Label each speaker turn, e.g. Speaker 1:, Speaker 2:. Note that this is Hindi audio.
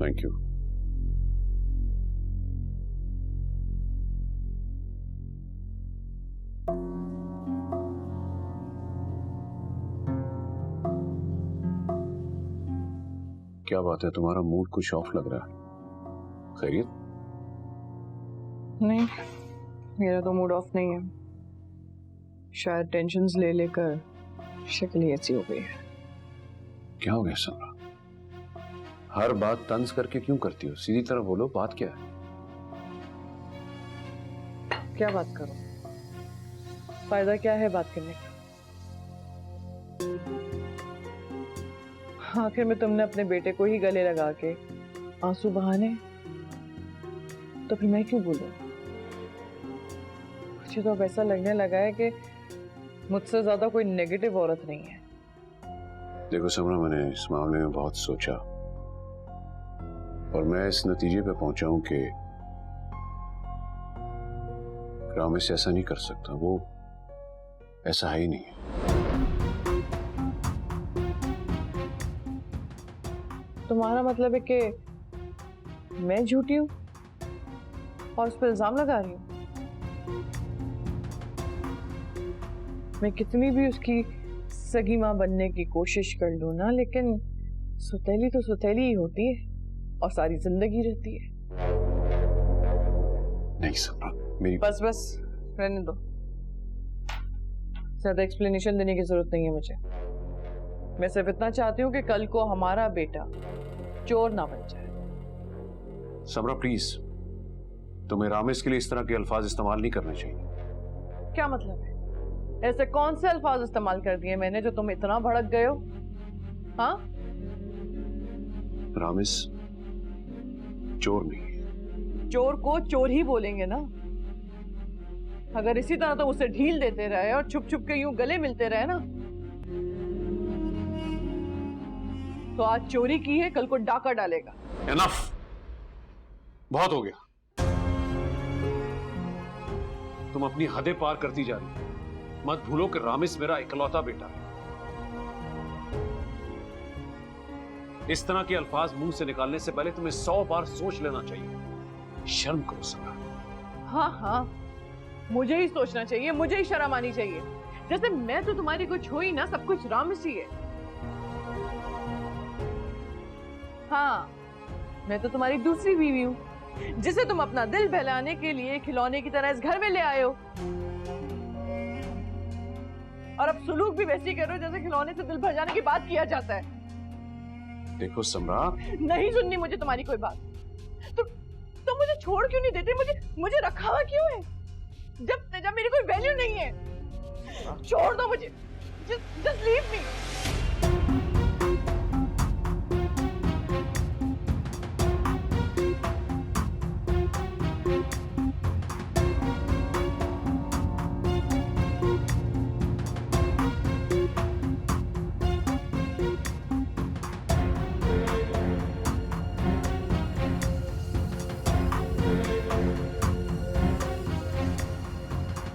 Speaker 1: Thank you. क्या बात है, तुम्हारा मूड कुछ ऑफ लग रहा है? खैरियत?
Speaker 2: नहीं, मेरा तो मूड ऑफ नहीं है। शायद टेंशन्स ले लेकर शक्ल ही ऐसी हो गई है।
Speaker 1: क्या हो गया समरा? हर बात तंज करके क्यों करती हो? सीधी तरह बोलो, बात क्या है?
Speaker 2: क्या बात करो? फायदा क्या है बात करने का? आखिर में तुमने अपने बेटे को ही गले लगा के आंसू बहाने, तो फिर मैं क्यों बोलूं? मुझे तो अब ऐसा लगने लगा है कि मुझसे ज्यादा कोई नेगेटिव औरत नहीं है।
Speaker 1: देखो समरा, मैंने इस मामले में बहुत सोचा और मैं इस नतीजे पे पहुंचा हूं कि रामेश ऐसा नहीं कर सकता। वो ऐसा है ही नहीं।
Speaker 2: तुम्हारा मतलब है कि मैं झूठी हूं और उस पर इल्जाम लगा रही हूं? मैं कितनी भी उसकी सगी मां बनने की कोशिश कर लूं ना, लेकिन सुतेली तो सुतेली ही होती है और सारी जिंदगी रहती है।
Speaker 1: नहीं समरा, मेरी
Speaker 2: बस बस रहने दो, ज्यादा एक्सप्लेनेशन देने की जरूरत नहीं है मुझे। मैं सिर्फ इतना चाहती हूँ कि कल को हमारा बेटा चोर ना बन जाए।
Speaker 1: समरा प्लीज, तुम्हें रामेश के लिए इस तरह के अल्फाज इस्तेमाल नहीं करने चाहिए।
Speaker 2: क्या मतलब है? ऐसे कौन से अल्फाज इस्तेमाल कर दिए मैंने जो तुम इतना भड़क गए हो? हाँ,
Speaker 1: रामेश चोर नहीं है।
Speaker 2: चोर को चोर ही बोलेंगे ना। अगर इसी तरह तो उसे ढील देते रहे और छुप छुप के यूं गले मिलते रहे ना, तो आज चोरी की है, कल को डाका डालेगा।
Speaker 1: एनफ, बहुत हो गया। तुम अपनी हदें पार करती जा रही हो। मत भूलो कि रामेश मेरा इकलौता बेटा है। इस तरह के अल्फाज मुंह से निकालने से पहले तुम्हें 100 बार सोच लेना चाहिए। शर्म करो समरा।
Speaker 2: हाँ हाँ, मुझे ही सोचना चाहिए, मुझे ही शर्म आनी चाहिए। जैसे मैं तो तुम्हारी कुछ हुई ना, सब कुछ रामेश ही है। हाँ, मैं तो तुम्हारी दूसरी बीवी हूँ, जिसे तुम अपना दिल बहलाने के लिए खिलौने की तरह इस घर में ले आए हो। और अब सुलूक भी वैसे ही कर रहे हो जैसे खिलौने से दिल भर जाने की बात किया जाता है।
Speaker 1: देखो समरा,
Speaker 2: नहीं सुननी मुझे तुम्हारी कोई बात। तुम मुझे छोड़ क्यों नहीं देते? मुझे रखा हुआ क्यों है जब मेरी कोई वैल्यू नहीं है? छोड़ दो मुझे, just leave me।